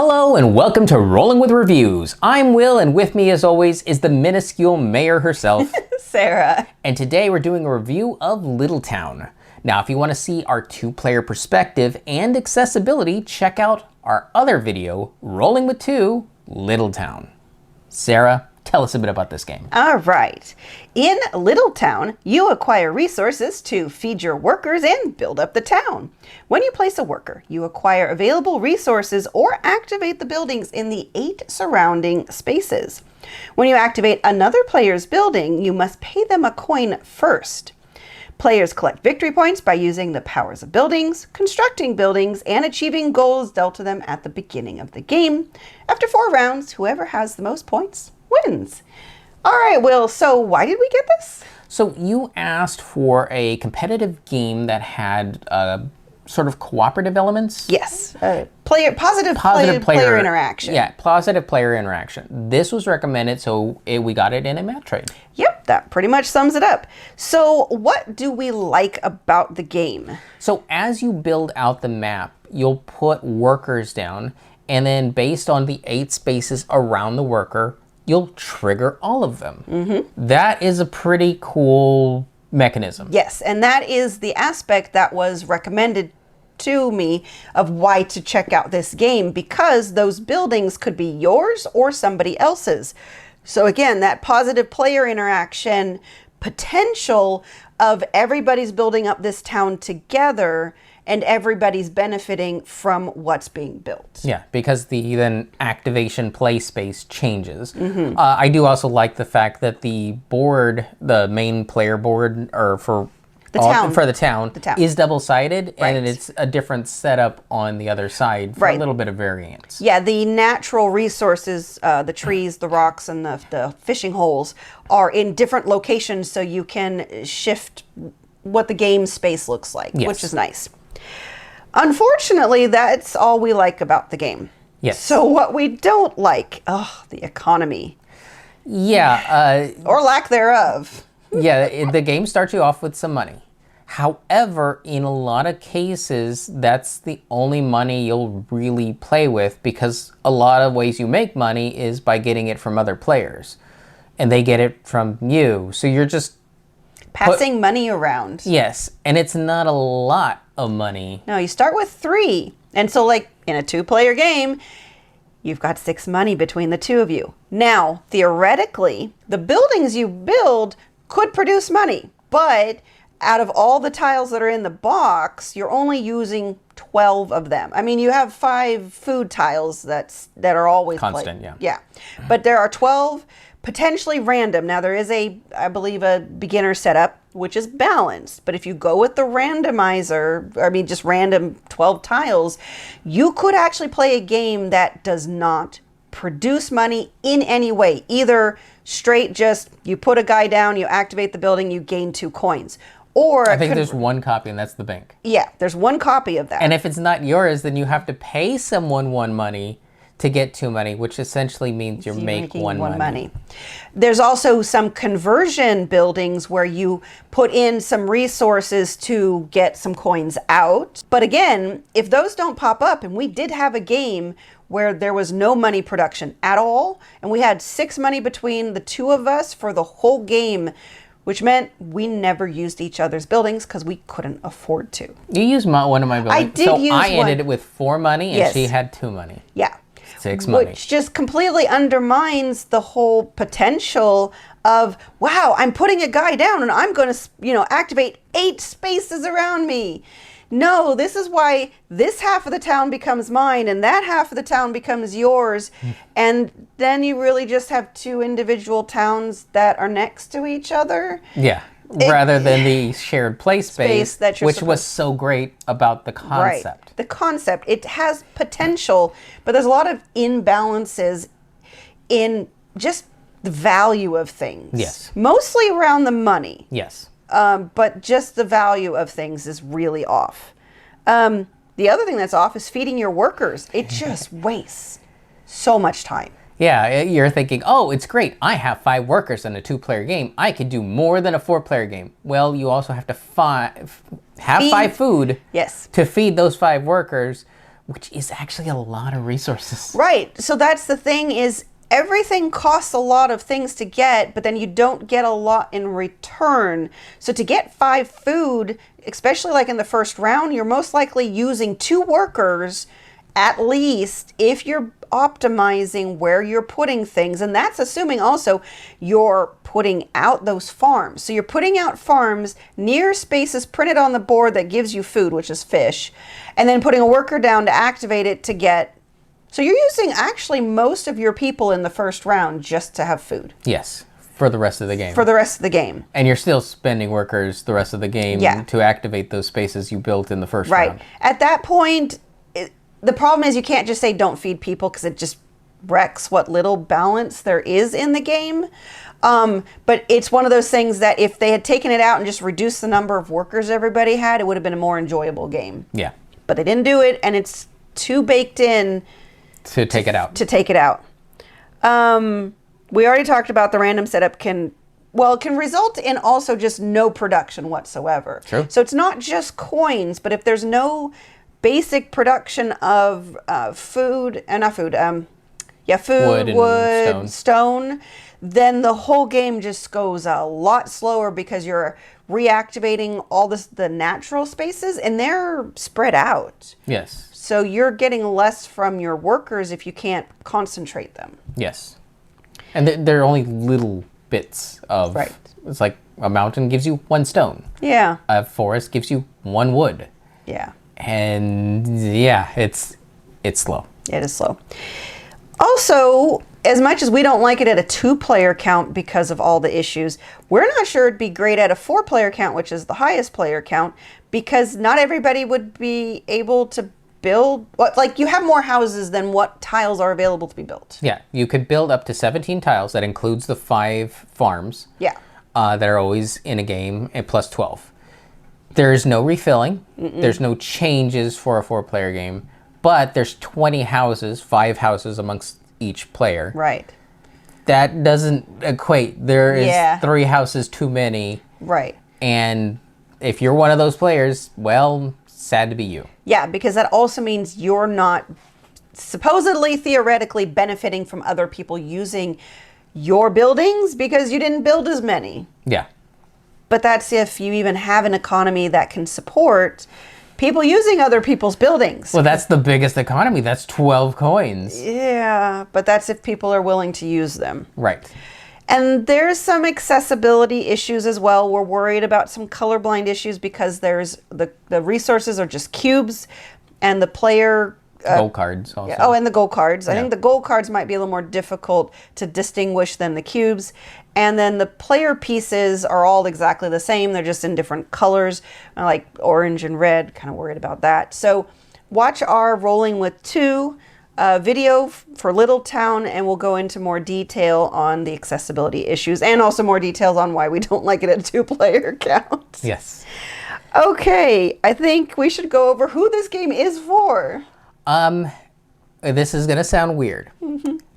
Hello and welcome to Rolling with Reviews. I'm Will, and with me as always is the minuscule mayor herself, Sarah. And today we're doing a review of Little Town. Now if you want to see our two-player perspective and accessibility, check out our other video, Rolling with Two, Little Town. Sarah, tell us a bit about this game. All right. In Little Town, you acquire resources to feed your workers and build up the town. When you place a worker, you acquire available resources or activate the buildings in the 8 surrounding spaces. When you activate another player's building, you must pay them a coin first. Players collect victory points by using the powers of buildings, constructing buildings, and achieving goals dealt to them at the beginning of the game. After 4 rounds, whoever has the most points wins. All right, Will, so why did we get this? So you asked for a competitive game that had sort of cooperative elements? Yes, positive player interaction. Yeah, positive player interaction. This was recommended, so we got it in a mat trade. Yep, that pretty much sums it up. So what do we like about the game? So as you build out the map, you'll put workers down, and then based on the 8 spaces around the worker, you'll trigger all of them. Mm-hmm. That is a pretty cool mechanism. Yes, and that is the aspect that was recommended to me of why to check out this game, because those buildings could be yours or somebody else's. So again, that positive player interaction potential of everybody's building up this town together and everybody's benefiting from what's being built. Yeah, because the then activation play space changes. Mm-hmm. I do also like the fact that the board, the main player board, or for the town, is double-sided, right, and it's a different setup on the other side for a little bit of variance. Yeah, the natural resources, the trees, the rocks, and the fishing holes are in different locations, so you can shift what the game space looks like, yes, which is nice. Unfortunately, that's all we like about the game. Yes. So what we don't like, the economy. Yeah. Or lack thereof. Yeah, the game starts you off with some money. However, in a lot of cases, that's the only money you'll really play with, because a lot of ways you make money is by getting it from other players. And they get it from you. So you're just passing money around. Yes, and it's not a lot of money. No, you start with 3. And so like in a 2-player game, you've got 6 money between the 2 of you. Now, theoretically, the buildings you build could produce money, but out of all the tiles that are in the box, you're only using 12 of them. I mean, you have 5 food tiles that are always constant, played. Yeah. But there are 12 potentially random. Now there is I believe a beginner setup, which is balanced. But if you go with the randomizer, just random 12 tiles, you could actually play a game that does not produce money in any way. Either straight just, you put a guy down, you activate the building, you gain 2 coins. Or I think there's 1 copy, and that's the bank. Yeah, there's 1 copy of that. And if it's not yours, then you have to pay someone 1 money to get 2 money, which essentially means you're making 1 money. There's also some conversion buildings where you put in some resources to get some coins out. But again, if those don't pop up, and we did have a game where there was no money production at all, and we had 6 money between the 2 of us for the whole game, which meant we never used each other's buildings because we couldn't afford to. You used one of my buildings. I did use one. I ended it with 4 money, and she had 2 money. Yeah. 6 money. Which just completely undermines the whole potential of, wow, I'm putting a guy down and I'm going to, activate 8 spaces around me. No, this is why this half of the town becomes mine and that half of the town becomes yours. And then you really just have 2 individual towns that are next to each other. Yeah. Rather than the shared play space which was so great about the concept. Right. The concept. It has potential, but there's a lot of imbalances in just the value of things. Yes. Mostly around the money. Yes. But just the value of things is really off. The other thing that's off is feeding your workers. It just wastes so much time. Yeah, you're thinking, oh, it's great. I have 5 workers in a 2-player game. I could do more than a 4-player game. Well, you also have to have 5 food yes, to feed those 5 workers, which is actually a lot of resources. Right. So that's the thing is everything costs a lot of things to get, but then you don't get a lot in return. So to get 5 food, especially like in the first round, you're most likely using 2 workers at least if you're optimizing where you're putting things. And that's assuming also you're putting out those farms. So you're putting out farms near spaces printed on the board that gives you food, which is fish, and then putting a worker down to activate it to get. So you're using actually most of your people in the first round just to have food. Yes, for the rest of the game. For the rest of the game. And you're still spending workers the rest of the game to activate those spaces you built in the first round. Right. At that point, the problem is you can't just say don't feed people because it just wrecks what little balance there is in the game. But it's one of those things that if they had taken it out and just reduced the number of workers everybody had, it would have been a more enjoyable game. Yeah. But they didn't do it, and it's too baked in to take it out. To take it out. We already talked about the random setup can result in also just no production whatsoever. True. So it's not just coins, but if there's no basic production of food, wood, stone, then the whole game just goes a lot slower because you're reactivating all the natural spaces and they're spread out. Yes. So you're getting less from your workers if you can't concentrate them. Yes. And they're only little bits of... Right. It's like a mountain gives you 1 stone. Yeah. A forest gives you 1 wood. Yeah. And yeah, it's slow. It is slow. Also, as much as we don't like it at a 2-player count because of all the issues, we're not sure it'd be great at a 4-player count, which is the highest player count, because not everybody would be able to build. Like, you have more houses than what tiles are available to be built. Yeah, you could build up to 17 tiles. That includes the 5 farms. Yeah. That are always in a game, and plus 12. There's no refilling. There's no changes for a 4-player game. But there's 20 houses, 5 houses amongst each player. Right. That doesn't equate. There is 3 houses too many. Right. And if you're one of those players, well, sad to be you. Yeah, because that also means you're not supposedly, theoretically benefiting from other people using your buildings because you didn't build as many. Yeah. But that's if you even have an economy that can support people using other people's buildings. Well, that's the biggest economy. That's 12 coins. Yeah, but that's if people are willing to use them. Right. And there's some accessibility issues as well. We're worried about some colorblind issues because there's the resources are just cubes and the player... gold cards also. Oh, and the gold cards. I think the gold cards might be a little more difficult to distinguish than the cubes. And then the player pieces are all exactly the same. They're just in different colors, like orange and red. Kind of worried about that. So watch our Rolling with 2 video for Little Town, and we'll go into more detail on the accessibility issues and also more details on why we don't like it at 2-player count. Yes. Okay, I think we should go over who this game is for. This is going to sound weird,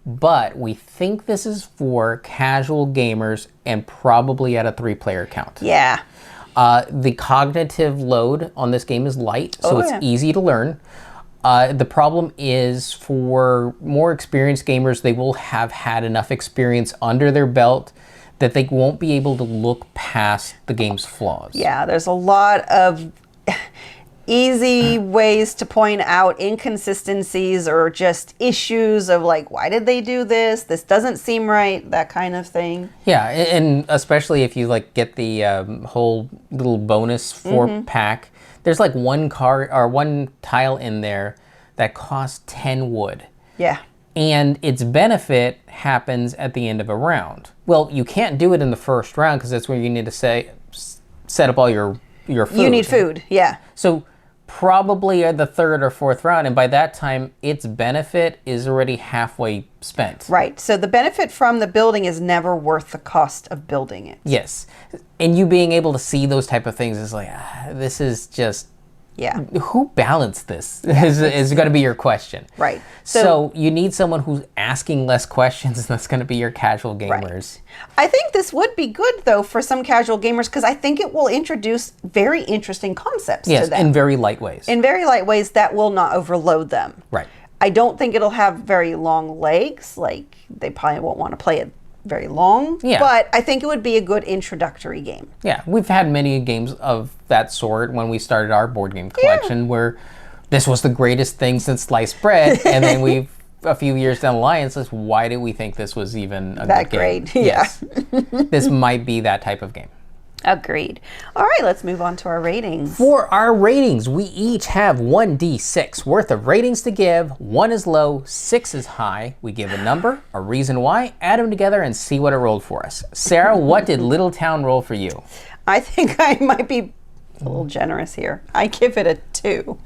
but we think this is for casual gamers and probably at a 3-player count. Yeah. The cognitive load on this game is light, so it's easy to learn. The problem is for more experienced gamers, they will have had enough experience under their belt that they won't be able to look past the game's flaws. Yeah, there's a lot of easy ways to point out inconsistencies or just issues of like, why did they do this? This doesn't seem right, that kind of thing. Yeah, and especially if you like get the whole little bonus 4-pack. There's like 1 card or 1 tile in there that costs 10 wood. Yeah. And its benefit happens at the end of a round. Well, you can't do it in the first round because that's where you need to set up all your food. You need food, yeah. So probably at the 3rd or 4th round, and by that time, its benefit is already halfway spent. Right, so the benefit from the building is never worth the cost of building it. Yes, and you being able to see those type of things is like, this is just Yeah. Who balanced this is going to be your question. Right. So you need someone who's asking less questions, and that's going to be your casual gamers. Right. I think this would be good, though, for some casual gamers, because I think it will introduce very interesting concepts to them. Yes, in very light ways. In very light ways that will not overload them. Right. I don't think it'll have very long legs. Like, they probably won't want to play it very long. Yeah. But I think it would be a good introductory game. Yeah, we've had many games of that sort when we started our board game collection where this was the greatest thing since sliced bread, and then a few years down the line says, why did we think this was even a good game? Great? Yeah. Yes. This might be that type of game. Agreed. All right, let's move on to our ratings. For our ratings, we each have 1d6 worth of ratings to give. 1 is low, 6 is high. We give a number, a reason why, add them together, and see what it rolled for us. Sarah, what did Little Town roll for you? I think I might be a little generous here. I give it a 2.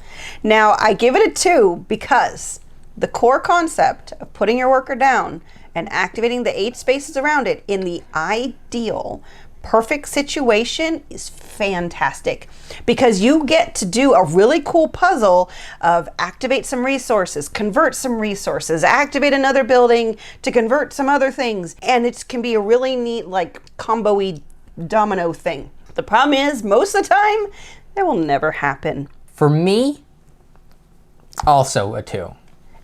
Now, I give it a 2 because the core concept of putting your worker down and activating the 8 spaces around it in the ideal perfect situation is fantastic, because you get to do a really cool puzzle of activate some resources, convert some resources, activate another building to convert some other things, and it can be a really neat, like, combo-y domino thing. The problem is, most of the time, that will never happen. For me, also a 2.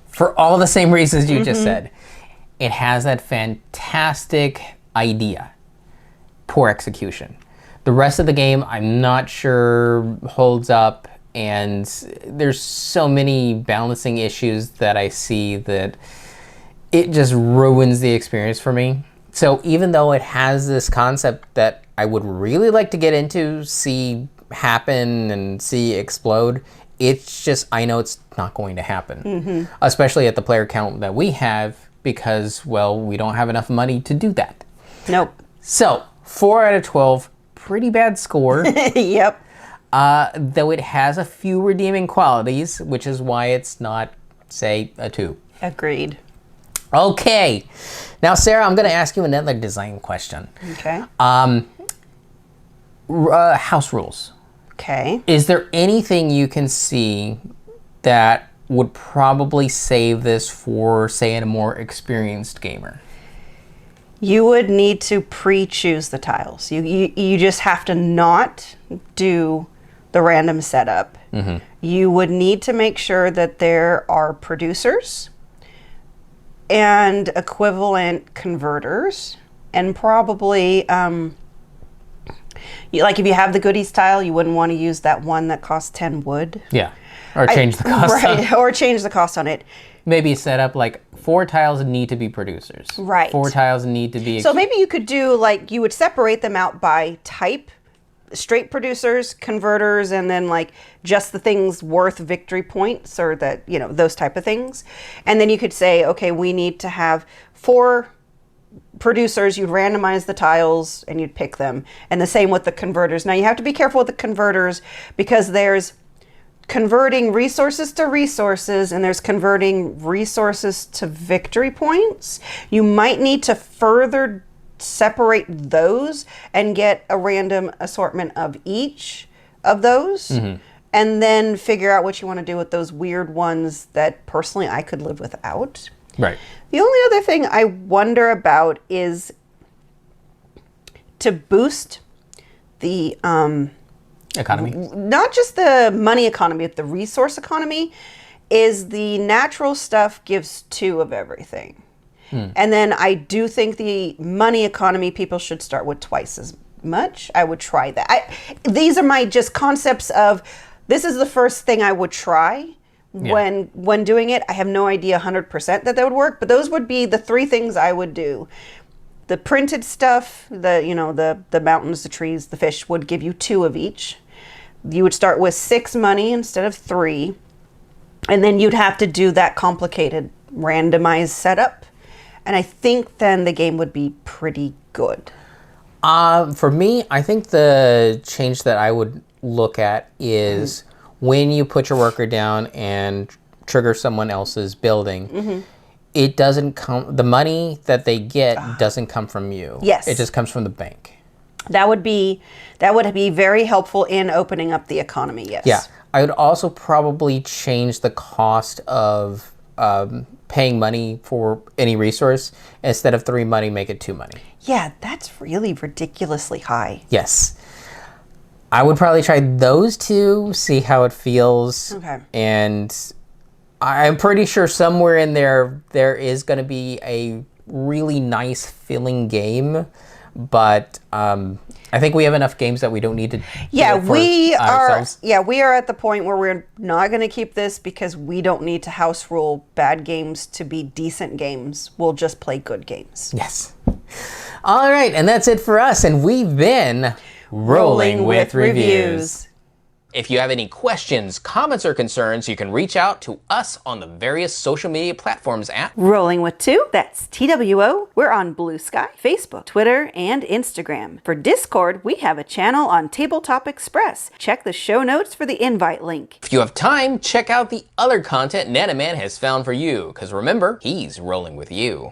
For all the same reasons you just said. It has that fantastic idea. Poor execution. The rest of the game, I'm not sure holds up, and there's so many balancing issues that I see that it just ruins the experience for me. So even though it has this concept that I would really like to get into, see happen and see explode, it's just, I know it's not going to happen. Especially at the player count that we have, because, well, we don't have enough money to do that. Nope. So 4 out of 12, pretty bad score. Yep. Though it has a few redeeming qualities, which is why it's not, say, a 2. Agreed. Okay. Now, Sarah, I'm going to ask you another design question. Okay. House rules. Okay. Is there anything you can see that would probably save this for, say, a more experienced gamer? You would need to pre-choose the tiles. You just have to not do the random setup. You would need to make sure that there are producers and equivalent converters, and probably like if you have the goodies tile, you wouldn't want to use that one that costs 10 wood. Yeah, or change the cost. Right, or change the cost on it. Maybe set up like 4 tiles need to be producers. Right. 4 tiles need to be... So maybe you could do, like, you would separate them out by type, straight producers, converters, and then, like, just the things worth victory points, or that, you know, those type of things. And then you could say, okay, we need to have 4 producers. You'd randomize the tiles and you'd pick them. And the same with the converters. Now, you have to be careful with the converters, because there's converting resources to resources, and there's converting resources to victory points. You might need to further separate those and get a random assortment of each of those, and then figure out what you want to do with those weird ones that personally I could live without. Right. The only other thing I wonder about is to boost the economy. Not just the money economy, but the resource economy, is the natural stuff gives 2 of everything. And then I do think the money economy, people should start with twice as much. I would try that. These are my just concepts of, this is the first thing I would try when doing it. I have no idea 100% that would work, but those would be the 3 things I would do. The printed stuff, the mountains, the trees, the fish would give you 2 of each. You would start with 6 money instead of 3. And then you'd have to do that complicated randomized setup. And I think then the game would be pretty good. For me, I think the change that I would look at is when you put your worker down and trigger someone else's building, it doesn't come, the money that they get doesn't come from you. Yes. It just comes from the bank. That would be very helpful in opening up the economy, yes. Yeah. I would also probably change the cost of paying money for any resource. Instead of 3 money, make it 2 money. Yeah, that's really ridiculously high. Yes. I would probably try those 2, see how it feels. Okay. And I'm pretty sure somewhere in there is going to be a really nice filling game, but I think we have enough games that we don't need to. We are at the point where we're not going to keep this because we don't need to house rule bad games to be decent games. We'll just play good games. Yes. All right, and that's it for us, and we've been Rolling with Reviews. If you have any questions, comments, or concerns, you can reach out to us on the various social media platforms at Rolling with 2, that's TWO. We're on Blue Sky, Facebook, Twitter, and Instagram. For Discord, we have a channel on Tabletop Express. Check the show notes for the invite link. If you have time, check out the other content Nanaman has found for you, because remember, he's rolling with you.